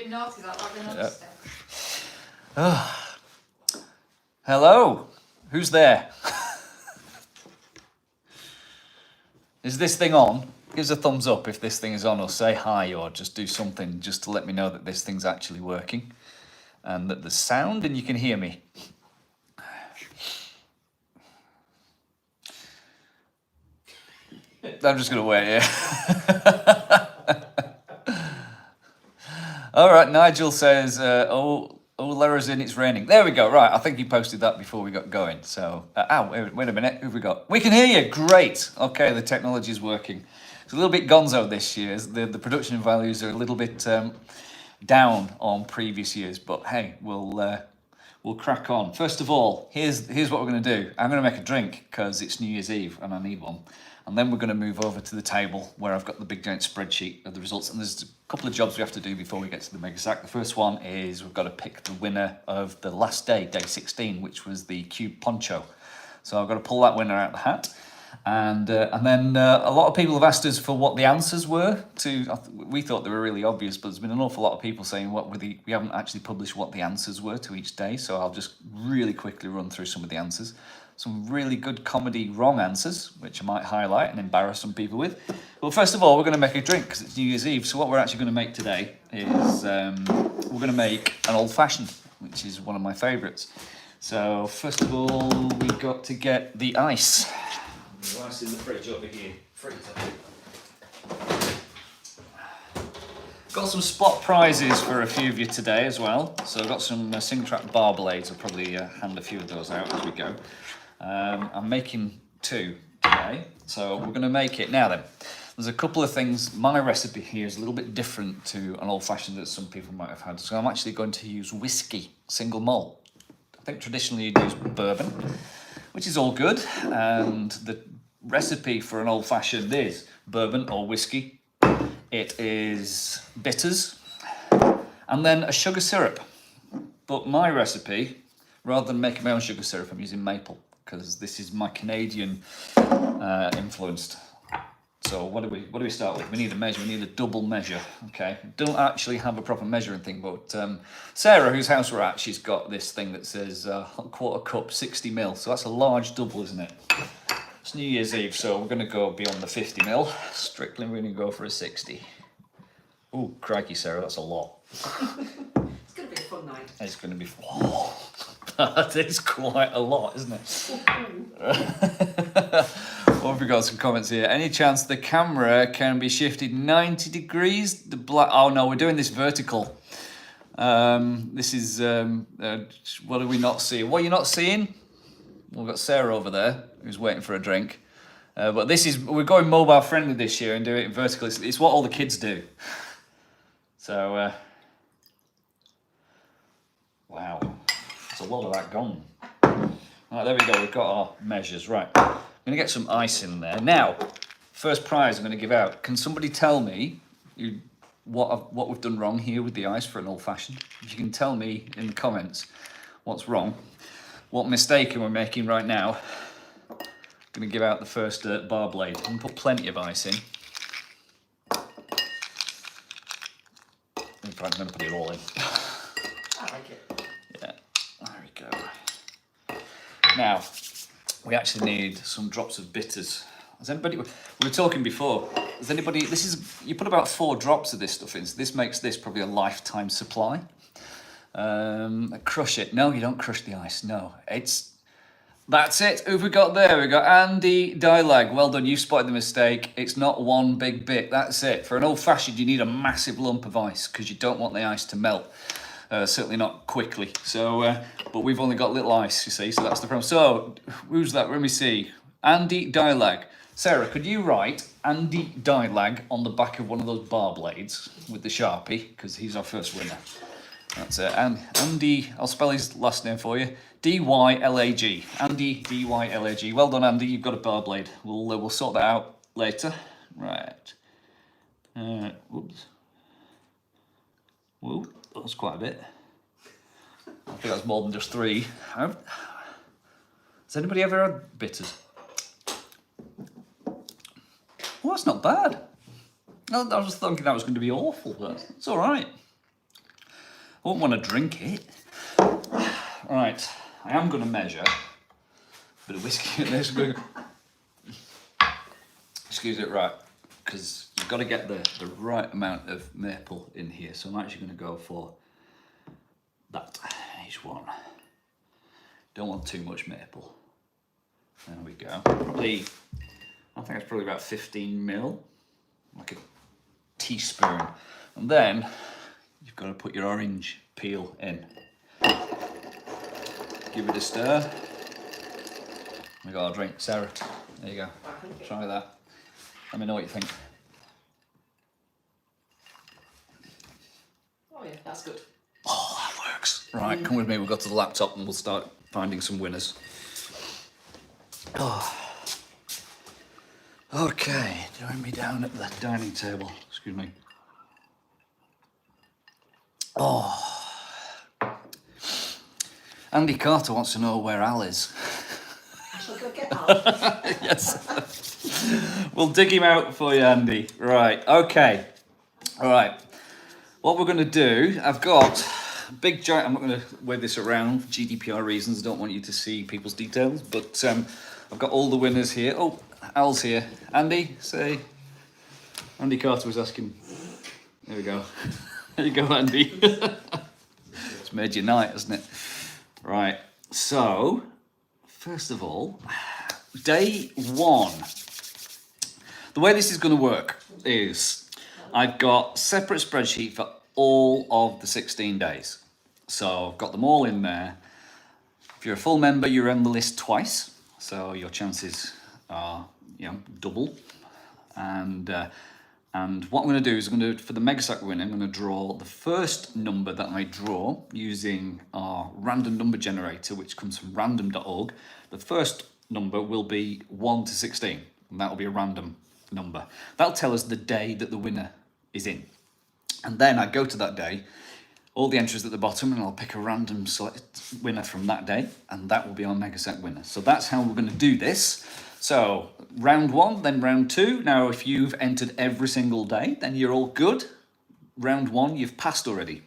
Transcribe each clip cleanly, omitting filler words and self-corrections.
naughty like that, then I'll step. Hello, who's there? Is this thing on? Give us a thumbs up if this thing is on, or say hi, or just do something just to let me know that this thing's actually working and that there's sound and you can hear me. I'm just going to wait here. All right, Nigel says, Lara's in, it's raining. There we go, right. I think you posted that before we got going. So, wait a minute, who've we got? We can hear you, great. Okay, the technology is working. It's a little bit gonzo this year. The production values are a little bit down on previous years, but hey, we'll crack on. First of all, here's what we're going to do. I'm going to make a drink because it's New Year's Eve and I need one. And then we're going to move over to the table where I've got the big giant spreadsheet of the results. And there's a couple of jobs we have to do before we get to the Megasack. The first one is we've got to pick the winner of the last day, day 16, which was the cube poncho. So I've got to pull that winner out of the hat. And then a lot of people have asked us for what the answers were to. We thought they were really obvious, but there's been an awful lot of people saying we haven't actually published what the answers were to each day. So I'll just really quickly run through some of the answers. Some really good comedy wrong answers, which I might highlight and embarrass some people with. Well, first of all, we're going to make a drink because it's New Year's Eve. So what we're actually going to make today is we're going to make an old-fashioned, which is one of my favourites. So first of all, we've got to get the ice. The ice in the fridge over here. Freezer. Got some spot prizes for a few of you today as well. So I've got some Singletrack bar blades. I'll probably hand a few of those out as we go. I'm making 2 today, so we're going to make it. Now then, there's a couple of things. My recipe here is a little bit different to an old-fashioned that some people might have had. So I'm actually going to use whiskey, single malt. I think traditionally you'd use bourbon, which is all good. And the recipe for an old-fashioned is bourbon or whiskey. It is bitters and then a sugar syrup. But my recipe, rather than making my own sugar syrup, I'm using maple because this is my Canadian influenced. So what do we start with? We need a measure. We need a double measure. Okay, don't actually have a proper measuring thing, but Sarah, whose house we're at, she's got this thing that says quarter cup, 60 ml. So that's a large double, isn't it? It's New Year's Eve, so we're going to go beyond the 50 ml. Strictly, we're going to go for a 60. Ooh, crikey, Sarah, that's a lot. It's going to be a fun night. It's going to be. Oh, that is quite a lot, isn't it? What have we got? Some comments here. Any chance the camera can be shifted 90 degrees? The black. Oh no, we're doing this vertical. This is. What do we not see? What are you not seeing? We've got Sarah over there who's waiting for a drink. But this is. We're going mobile friendly this year and do it vertical. It's what all the kids do. So. Wow. A lot of that gone. Right, there we go. We've got our measures. Right. I'm going to get some ice in there. Now, first prize I'm going to give out. Can somebody tell me what we've done wrong here with the ice for an old-fashioned? If you can tell me in the comments what's wrong, what mistake we're making right now. I'm going to give out the first bar blade. I'm going to put plenty of ice in. In fact, I'm going to put it all in. I like it. Now, we actually need some drops of bitters. Has anybody? We were talking before. Has anybody? This is you put about 4 drops of this stuff in. So this makes this probably a lifetime supply. Crush it. No, you don't crush the ice. No, that's it. Who've we got there? We got Andy Dilag. Well done. You spotted the mistake. It's not one big bit. That's it. For an old-fashioned, you need a massive lump of ice because you don't want the ice to melt. Certainly not quickly. So, but we've only got little ice, you see, so that's the problem. So, who's that? Let me see. Andy Dilag. Sarah, could you write Andy Dilag on the back of one of those bar blades with the Sharpie? Because he's our first winner. That's it. And Andy, I'll spell his last name for you. D-Y-L-A-G. Andy D-Y-L-A-G. Well done, Andy. You've got a bar blade. We'll sort that out later. Right. Whoops. Whoa. That was quite a bit. I think that's more than just 3. Has anybody ever had bitters? Well, that's not bad. I was thinking that was going to be awful, but it's all right. won't want to drink it. Right, I am going to measure a bit of whiskey in this. Excuse it, right, because you've got to get the right amount of maple in here. So I'm actually going to go for that, each one. Don't want too much maple. There we go. Probably, I think it's probably about 15 mil, like a teaspoon. And then you've got to put your orange peel in. Give it a stir. We got our drink. Sarah, there you go. Try that. Let me know what you think. Oh yeah, that's good. Oh, that works. Right, come with me. We'll go to the laptop and we'll start finding some winners. Oh. Okay, join me down at the dining table. Excuse me. Oh. Andy Carter wants to know where Al is. I shall go get Al. Yes. We'll dig him out for you, Andy. Right, okay. All right. What we're going to do, I've got a big giant, I'm not going to wave this around for GDPR reasons. I don't want you to see people's details, but I've got all the winners here. Oh, Al's here. Andy, say. Andy Carter was asking. There we go. There you go, Andy. It's made your night, hasn't it? Right. So, first of all, day one. The way this is going to work is I've got a separate spreadsheet for all of the 16 days. So I've got them all in there. If you're a full member, you're on the list twice. So your chances are, double. And what I'm going to do is for the Megasack winner, I'm going to draw the first number that I draw using our random number generator, which comes from random.org. The first number will be 1 to 16, and that will be a random number. That'll tell us the day that the winner is in. And then I go to that day, all the entries at the bottom, and I'll pick a random select winner from that day, and that will be our Megasack winner. So that's how we're going to do this. So round one, then round two. Now, if you've entered every single day, then you're all good. Round one, you've passed already,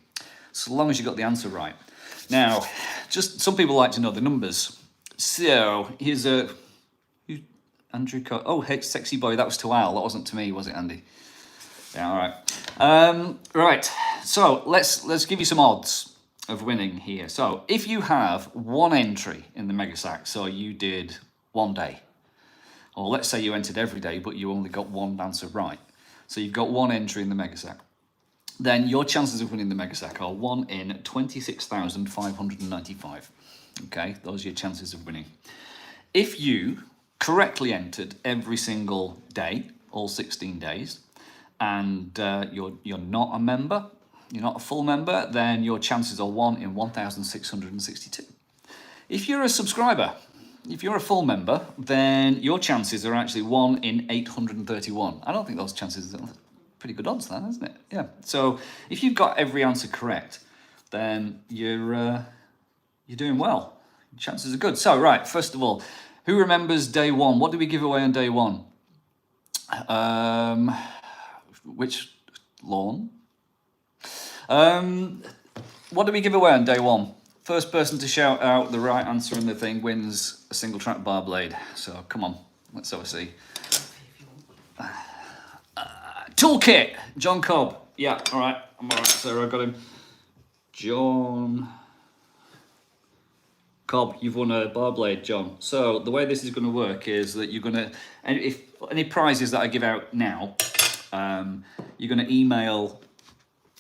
so long as you got the answer right. Now, just some people like to know the numbers. So here's Andrew. Oh, hey, sexy boy. That was to Al. That wasn't to me, was it, Andy? Yeah. All right. Right. So let's give you some odds of winning here. So if you have one entry in the Megasack, so you did one day. Or let's say you entered every day, but you only got one answer right. So you've got one entry in the Megasack. Then your chances of winning the Megasack are 1 in 26,595. Okay, those are your chances of winning. If you correctly entered every single day, all 16 days, and you're not a member, you're not a full member, then your chances are 1 in 1,662. If you're a subscriber, if you're a full member, then your chances are actually 1 in 831. I don't think those chances are pretty good odds, then, isn't it? Yeah. So if you've got every answer correct, then you're doing well. Chances are good. So right, first of all, who remembers day one? What did we give away on day one? Which lawn? What did we give away on day one? First person to shout out the right answer in the thing wins a Singletrack bar blade. So come on, let's have a see. Toolkit, John Cobb. Yeah, all right, I'm all right, Sarah, I got him. John Cobb, you've won a bar blade, John. So the way this is going to work is that you're going to, and if any prizes that I give out now, you're going to email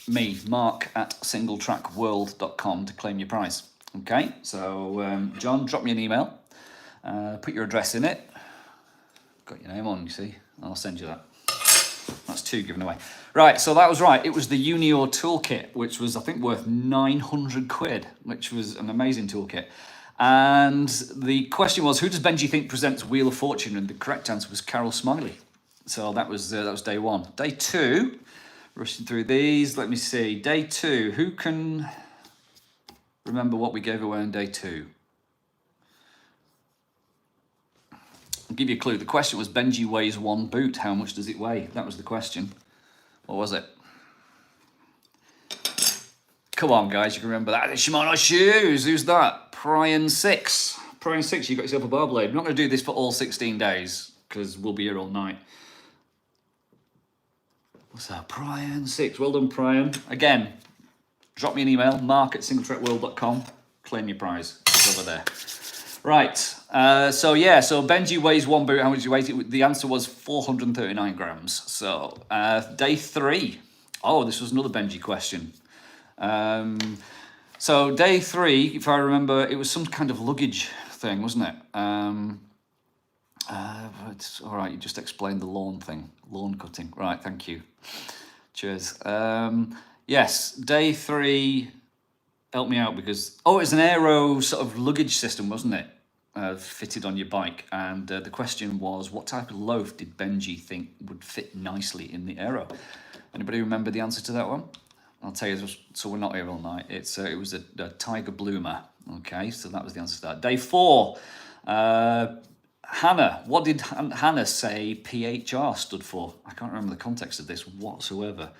me, Mark at singletrackworld.com to claim your prize. Okay, so John, drop me an email, put your address in it. Got your name on, you see. I'll send you that. That's 2 given away. Right, so that was right. It was the Unior toolkit, which was, I think, worth 900 quid, which was an amazing toolkit. And the question was, who does Benji think presents Wheel of Fortune? And the correct answer was Carol Smiley. So that was day one. Day two, rushing through these. Let me see. Day two. Who can remember what we gave away on day two? I'll give you a clue. The question was, Benji weighs 1 boot. How much does it weigh? That was the question. What was it? Come on, guys, you can remember that. The Shimano shoes. Who's that? Brian 6. Brian 6, you got yourself a bar blade. I'm not going to do this for all 16 days because we'll be here all night. What's that? Brian 6. Well done, Brian. Again, drop me an email, mark@singletrackworld.com. Claim your prize. It's over there. Right. So Benji weighs one boot. How much do you weigh it? The answer was 439 grams. So day 3. Oh, this was another Benji question. So day 3, if I remember, it was some kind of luggage thing, wasn't it? It's all right. You just explained the lawn thing, lawn cutting. Right. Thank you. Cheers. Yes, day 3. Help me out because it was an aero sort of luggage system, wasn't it? Fitted on your bike, and the question was, what type of loaf did Benji think would fit nicely in the aero? Anybody remember the answer to that one? I'll tell you, so we're not here all night. It was a Tiger Bloomer. Okay, so that was the answer to that. Day 4, Hannah. What did Hannah say PHR stood for? I can't remember the context of this whatsoever.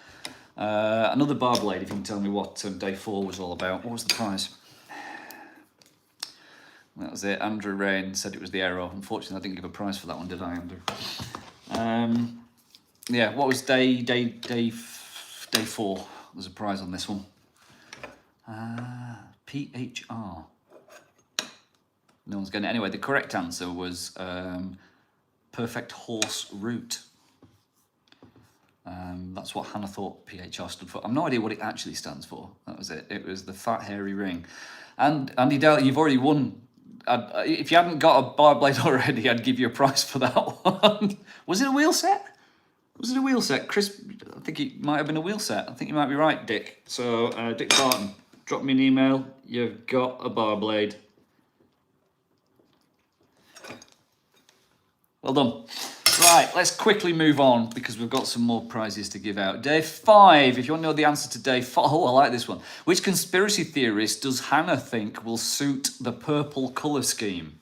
Another bar blade, if you can tell me what day 4 was all about. What was the prize? That was it. Andrew Rain said it was the aero. Unfortunately, I didn't give a prize for that one, did I, Andrew? Yeah, what was day 4? There's a prize on this one. PHR. No one's getting it. Anyway, the correct answer was perfect horse route. That's what Hannah thought PHR stood for. I've no idea what it actually stands for. That was it. It was the fat, hairy ring. And Andy Dale, you've already won. If you hadn't got a bar blade already, I'd give you a prize for that one. Was it a wheel set? Was it a wheel set? Chris, I think it might have been a wheel set. I think you might be right, Dick. So, Dick Barton, drop me an email. You've got a bar blade. Well done. Right, let's quickly move on because we've got some more prizes to give out. Day 5, if you want to know the answer to day 5, I like this one. Which conspiracy theorist does Hannah think will suit the purple colour scheme?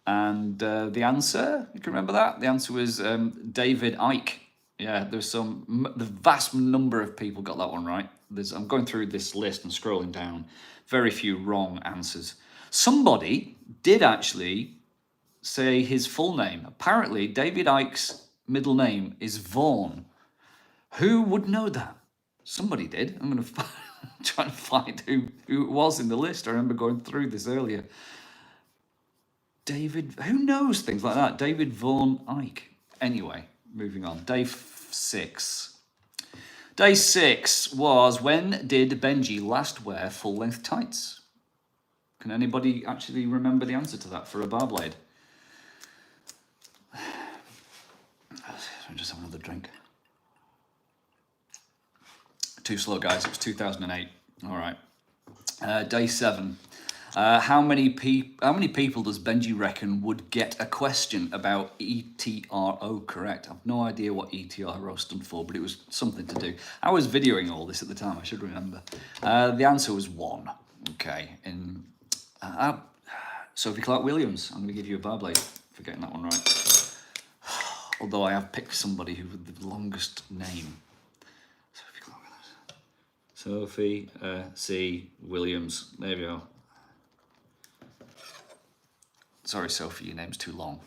And the answer, you can remember that? The answer was David Icke. Yeah, the vast number of people got that one right. I'm going through this list and scrolling down. Very few wrong answers. Somebody did actually say his full name. Apparently, David Icke's middle name is Vaughan. Who would know that? Somebody did. I'm going to try to find who it was in the list. I remember going through this earlier. David, who knows things like that? David Vaughan Icke. Anyway, moving on. Day 6. Day 6 was, when did Benji last wear full-length tights? Can anybody actually remember the answer to that for a bar blade? I'll just have another drink. Too slow, guys. It was 2008. All right. Day 7. How many people does Benji reckon would get a question about ETRO correct? I've no idea what ETRO stood for, but it was something to do. I was videoing all this at the time. I should remember. The answer was 1. Okay. Sophie Clark-Williams. I'm going to give you a bar blade for getting that one right. Although I have picked somebody who with the longest name. Sophie Clark-Williams. Sophie C. Williams. There we go. Sorry, Sophie, your name's too long.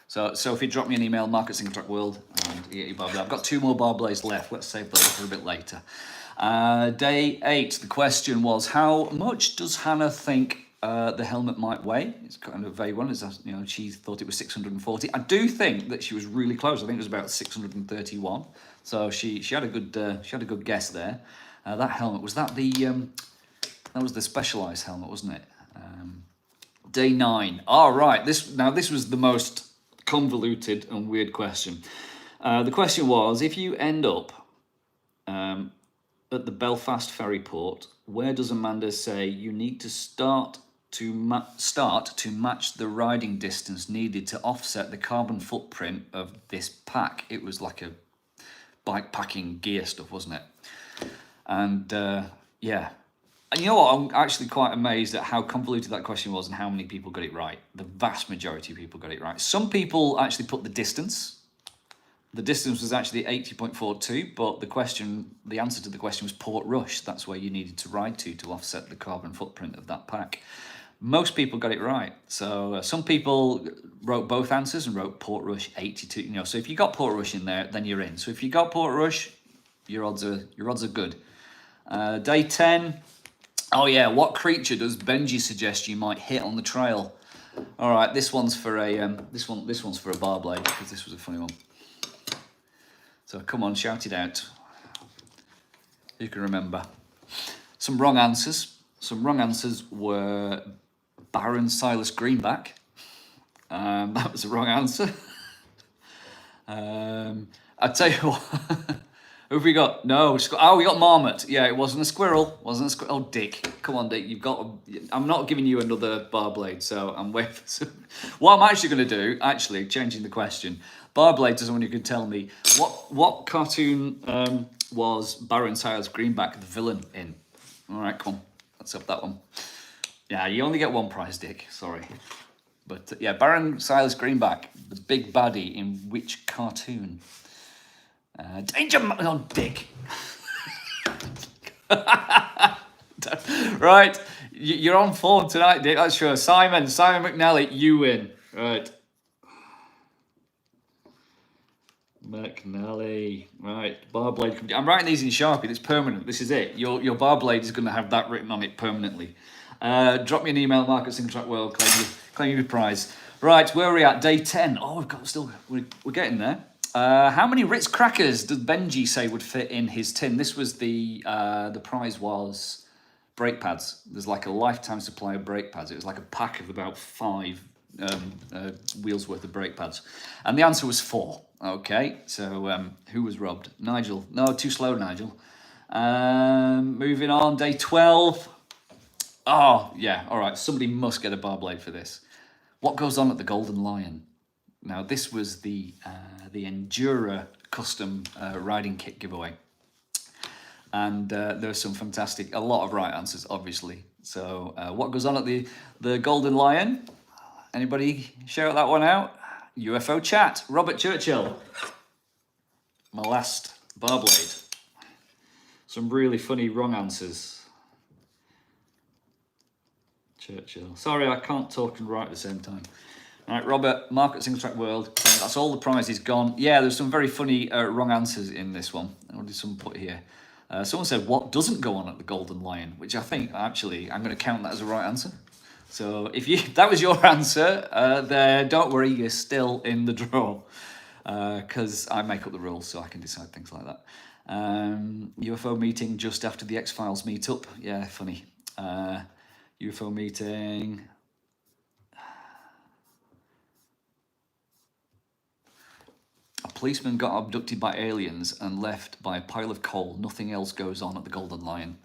So, Sophie, drop me an email, mark@singletrackworld, and you get your bar blade. I've got 2 more bar blades left. Let's save those for a bit later. Day 8, the question was, how much does Hannah think the helmet might weigh? It's kind of a vague one. She thought it was 640. I do think that she was really close. I think it was about 631. So she had a good guess there. That helmet, was that that was the Specialized helmet, wasn't it? Day 9. All right. This was the most convoluted and weird question. The question was, if you end up at the Belfast ferry port, where does Amanda say you need to start to match the riding distance needed to offset the carbon footprint of this pack? It was like a bike packing gear stuff, wasn't it? And yeah. And you know what? I'm actually quite amazed at how convoluted that question was and how many people got it right. The vast majority of people got it right. Some people actually put the distance. The distance was actually 80.42, but the answer to the question was Portrush. That's where you needed to ride to offset the carbon footprint of that pack. Most people got it right. So some people wrote both answers and wrote Portrush 82. You know, so if you got Portrush in there, then you're in. So if you got Portrush, your odds are good. Day 10. Oh yeah, what creature does Benji suggest you might hit on the trail? All right, this one's for a this one's for a bar blade, because this was a funny one. So come on, shout it out. You can remember. Some wrong answers. Some wrong answers were Baron Silas Greenback. That was a wrong answer. I tell you what. Who have we got? No, we got Marmot. Yeah, it wasn't a squirrel. Wasn't a squirrel. Oh, Dick. Come on, Dick. You've got. I'm not giving you another bar blade, so I'm waiting for some. What I'm actually going to do, changing the question. Bar blade to someone who can tell me what cartoon was Baron Silas Greenback the villain in? All right, come on. Let's up that one. Yeah, you only get one prize, Dick. Sorry. But yeah, Baron Silas Greenback, the big baddie in which cartoon? Danger, oh, Dick. Right, you're on form tonight, Dick. That's sure. Simon McNally, you win. Right. McNally. Right, bar blade. I'm writing these in Sharpie. It's permanent. This is it. Your bar blade is going to have that written on it permanently. Drop me an email, Mark at Singletrack World. Claim your prize. Right, where are we at? Day 10. Oh, we're getting there. How many Ritz crackers did Benji say would fit in his tin? This was the prize was brake pads. There's like a lifetime supply of brake pads. It was like a pack of about 5 wheels worth of brake pads, and the answer was 4. Okay, so who was robbed? Nigel. No, too slow, Nigel. Moving on, day 12. Oh yeah, all right. Somebody must get a bar blade for this. What goes on at the Golden Lion? Now, this was the Endura custom riding kit giveaway. And there was a lot of right answers, obviously. So what goes on at the Golden Lion? Anybody shout that one out? UFO chat. Robert Churchill. My last bar blade. Some really funny wrong answers. Churchill. Sorry, I can't talk and write at the same time. All right, Robert, Mark at Singletrack World. That's all the prizes gone. Yeah, there's some very funny wrong answers in this one. What did someone put here? Someone said, what doesn't go on at the Golden Lion? Which I think, actually, I'm going to count that as a right answer. So if that was your answer, then don't worry, you're still in the draw. Because I make up the rules, so I can decide things like that. UFO meeting just after the X-Files meetup. Yeah, funny. UFO meeting... A policeman got abducted by aliens and left by a pile of coal. Nothing else goes on at the Golden Lion.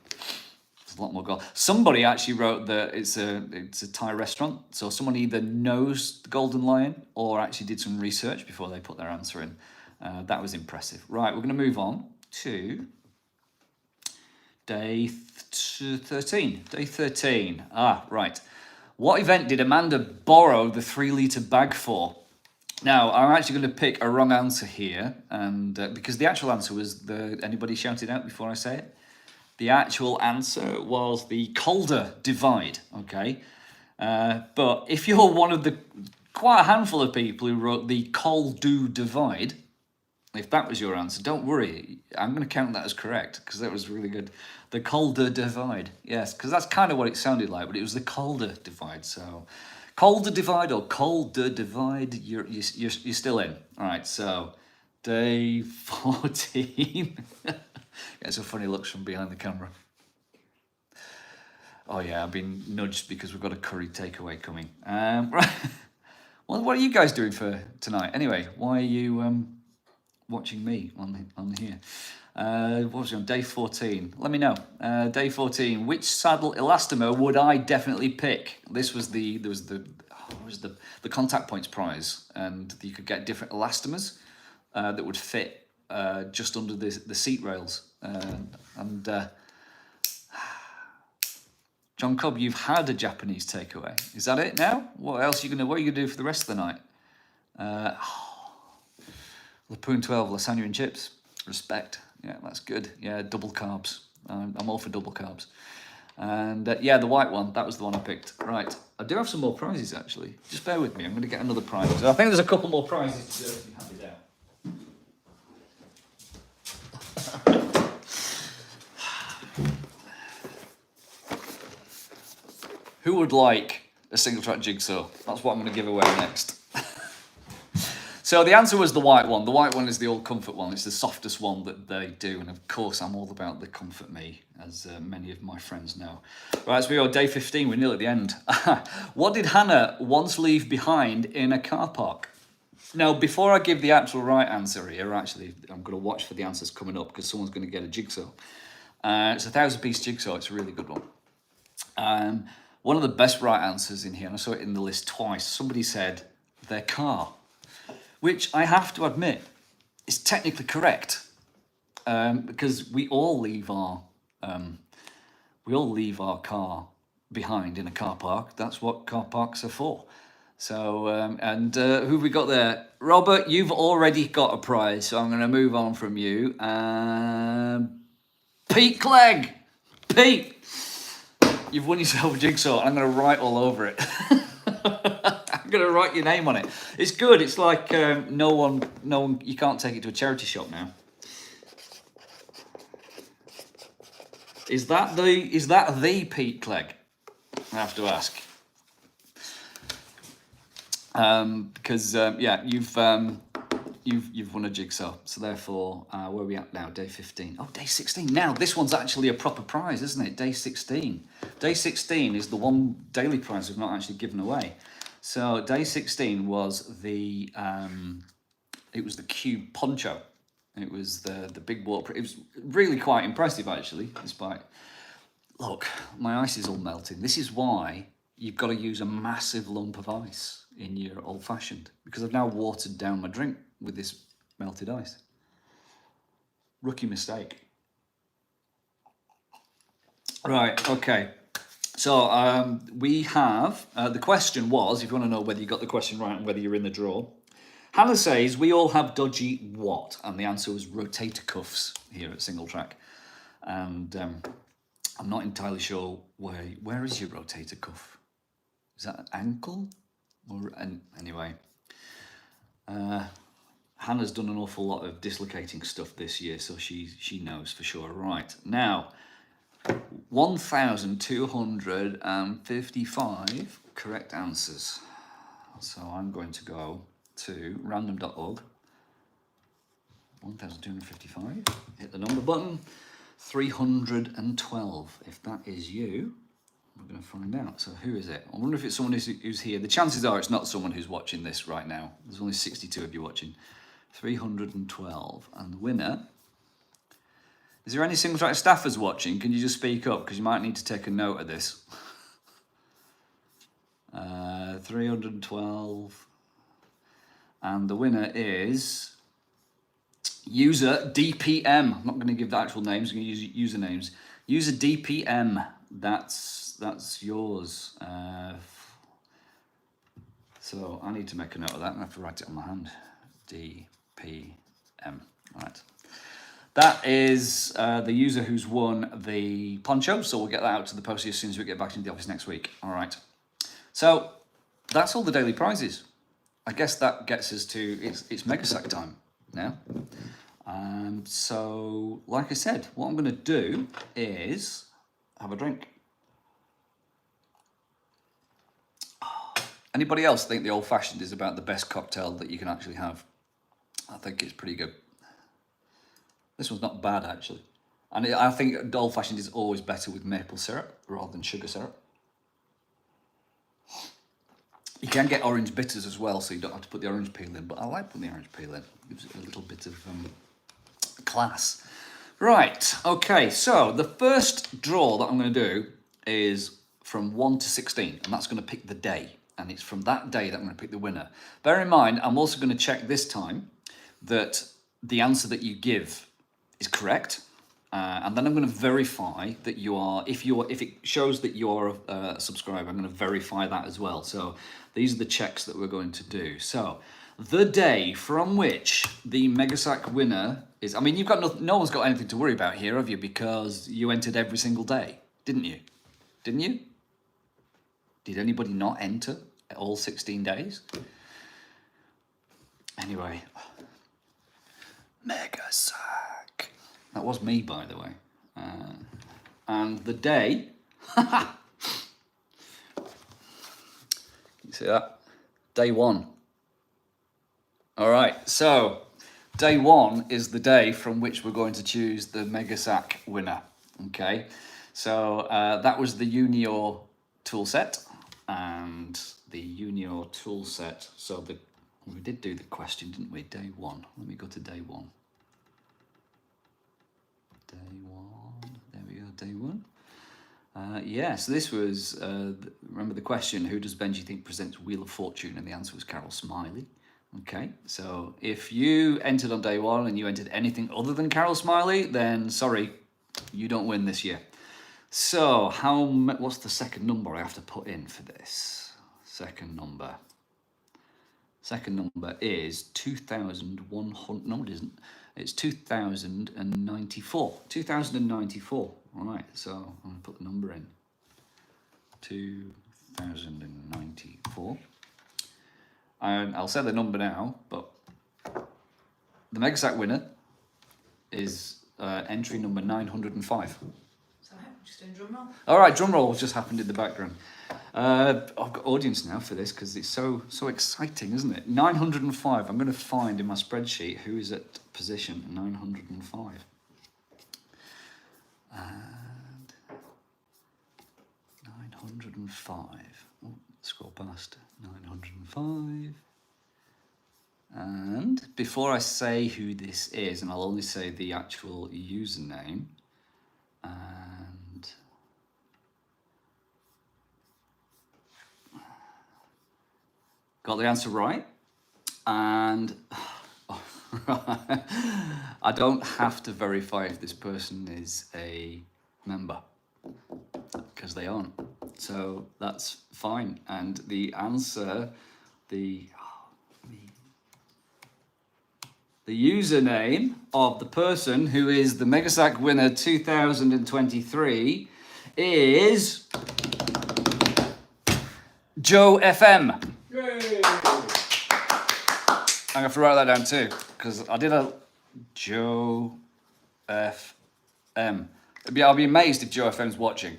There's a lot more gold. Somebody actually wrote that it's a Thai restaurant. So someone either knows the Golden Lion or actually did some research before they put their answer in. That was impressive. Right, we're going to move on to day 13. Day 13. Ah, right. What event did Amanda borrow the 3-litre bag for? Now, I'm actually going to pick a wrong answer here, and because the actual answer was anybody shout it out before I say it? The actual answer was the Calder Divide, okay? But if you're one of the quite a handful of people who wrote the Calder Divide, if that was your answer, don't worry. I'm going to count that as correct, because that was really good. The Calder Divide, yes, because that's kind of what it sounded like, but it was the Calder Divide, so... Calder Divide or Calder Divide, you're still in. All right, so day 14. Get some funny looks from behind the camera. Oh yeah, I've been nudged because we've got a curry takeaway coming. Right. Well, what are you guys doing for tonight? Anyway, why are you watching me on here? What was it on day 14? Let me know. Day 14. Which saddle elastomer would I definitely pick? This was the contact points prize, and you could get different elastomers that would fit just under the seat rails. John Cobb, you've had a Japanese takeaway. Is that it now? What are you gonna do for the rest of the night? Lapoon 12, lasagna and chips. Respect. Yeah, that's good. Yeah, double carbs. I'm all for double carbs. And yeah, the white one, that was the one I picked. Right, I do have some more prizes actually. Just bear with me, I'm going to get another prize. So I think there's a couple more prizes to do if you hand it out. Who would like a single track jigsaw? That's what I'm going to give away next. So the answer was the white one. The white one is the old Comfort one. It's the softest one that they do. And of course, I'm all about the Comfort Me, as many of my friends know. Right, so we go day 15. We're nearly at the end. What did Hannah once leave behind in a car park? Now, before I give the actual right answer here, actually, I'm going to watch for the answers coming up because someone's going to get a jigsaw. It's a 1,000-piece jigsaw. It's a really good one. One of the best right answers in here, and I saw it in the list twice, somebody said their car, which I have to admit is technically correct, because we all leave our car behind in a car park. That's what car parks are for. So, who have we got there? Robert, you've already got a prize, so I'm going to move on from you. Pete Clegg, Pete. You've won yourself a jigsaw. I'm going to write all over it. I'm going to write your name on it. It's good. It's like no one. You can't take it to a charity shop now. Is that the Pete Clegg? I have to ask. Because yeah, you've won a jigsaw. So therefore, where are we at now? Day 15. Oh, day 16. Now this one's actually a proper prize, isn't it? Day 16. Day 16 is the one daily prize we've not actually given away. So day 16 was the cube poncho. It was the big waterproof. It was really quite impressive actually. Despite, look, my ice is all melting. This is why you've got to use a massive lump of ice in your old fashioned, because I've now watered down my drink with this melted ice. Rookie mistake. Right, okay. So we have, the question was, if you want to know whether you got the question right and whether you're in the draw, Hannah says, we all have dodgy what? And the answer was rotator cuffs here at Singletrack. And I'm not entirely sure where is your rotator cuff? Is that an ankle? Or anyway, Hannah's done an awful lot of dislocating stuff this year, so she knows for sure. Right, now, 1,255 correct answers. So I'm going to go to random.org. 1,255. Hit the number button. 312. If that is you, we're going to find out. So who is it? I wonder if it's someone who's here. The chances are it's not someone who's watching this right now. There's only 62 of you watching. 312. And the winner... Is there any Singletrack staffers watching? Can you just speak up? Because you might need to take a note of this. 312. And the winner is... User DPM. I'm not going to give the actual names. I'm going to use usernames. User DPM. That's yours. So I need to make a note of that. I'm going to have to write it on my hand. DPM. Right. That is the user who's won the poncho. So we'll get that out to the postie as soon as we get back into the office next week. All right. So that's all the daily prizes. I guess that gets us to it's Megasack time now. So like I said, what I'm going to do is have a drink. Anybody else think the old fashioned is about the best cocktail that you can actually have? I think it's pretty good. This one's not bad actually. And I think the old fashioned is always better with maple syrup rather than sugar syrup. You can get orange bitters as well, so you don't have to put the orange peel in, but I like putting the orange peel in. It gives it a little bit of class. Right, okay, so the first draw that I'm going to do is from 1 to 16, and that's going to pick the day. And it's from that day that I'm going to pick the winner. Bear in mind, I'm also going to check this time that the answer that you give is correct. And then I'm going to verify that you are, if it shows that you're a subscriber, I'm going to verify that as well. So these are the checks that we're going to do. So the day from which the Megasack winner is. I mean, you've got no one's got anything to worry about here, have you? Because you entered every single day, didn't you? Didn't you? Did anybody not enter all 16 days? Anyway, Megasack. That was me, by the way. And the day. You see that? Day 1. All right, so day 1 is the day from which we're going to choose the Megasack winner. Okay, so that was the Junior tool set, and the Junior tool set. So we did do the question, didn't we? Day 1. Let me go to day 1. Day 1. There we go. Day 1. So this was, remember the question, who does Benji think presents Wheel of Fortune? And the answer was Carol Smiley. Okay, so if you entered on day 1 and you entered anything other than Carol Smiley, then sorry, you don't win this year. So what's the second number I have to put in for this? Second number is 2,100, no it isn't, it's 2,094. 2,094, all right, so I'm going to put the number in. 2,094. And I'll say the number now, but the Megasack winner is entry number 905. So I'm just doing drum roll. All right, drum roll just happened in the background. I've got audience now for this because it's so exciting, isn't it? 905. I'm going to find in my spreadsheet who is at position 905. And 905. Oh, scroll past 905. And before I say who this is, and I'll only say the actual username, and got the answer right, and I don't have to verify if this person is a member, because they aren't. So that's fine. And the answer, the username of the person who is the Megasack winner 2023 is Joe FM. Yay! I'm going to write that down too, because I did a Joe FM. I'll be amazed if Joe FM's watching.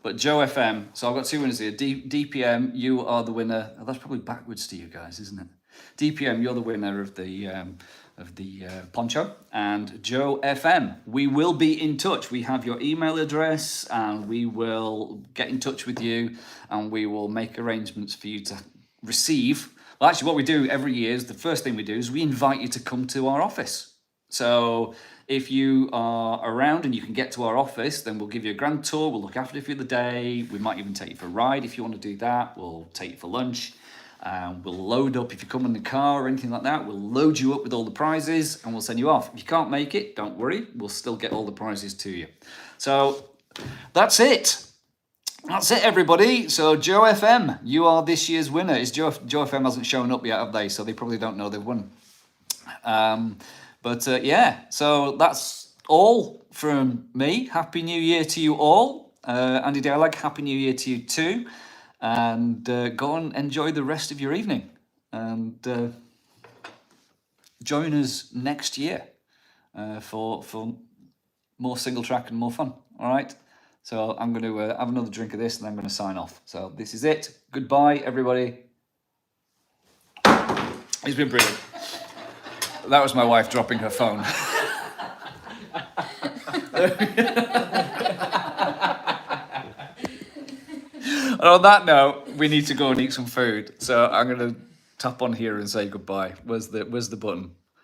But Joe FM, so I've got 2 winners here. DPM, you are the winner. Oh, that's probably backwards to you guys, isn't it? DPM, you're the winner of the poncho. And Joe FM, we will be in touch. We have your email address, and we will get in touch with you, and we will make arrangements for you to receive. Well, actually, what we do every year is the first thing we do is we invite you to come to our office. So if you are around and you can get to our office, then we'll give you a grand tour. We'll look after you for the day. We might even take you for a ride if you want to do that. We'll take you for lunch. We'll load up, if you come in the car or anything like that, we'll load you up with all the prizes and we'll send you off. If you can't make it, don't worry. We'll still get all the prizes to you. So that's it. That's it, everybody. So Joe FM, you are this year's winner. Is Joe FM hasn't shown up yet, have they? So they probably don't know they've won. Yeah, so that's all from me. Happy New Year to you all. Andy Dialag, Happy New Year to you too. And go and enjoy the rest of your evening. And join us next year for more single track and more fun. All right? So I'm going to have another drink of this and I'm going to sign off. So this is it. Goodbye, everybody. It's been brilliant. That was my wife dropping her phone. And on that note, we need to go and eat some food. So I'm going to tap on here and say goodbye. Where's the button?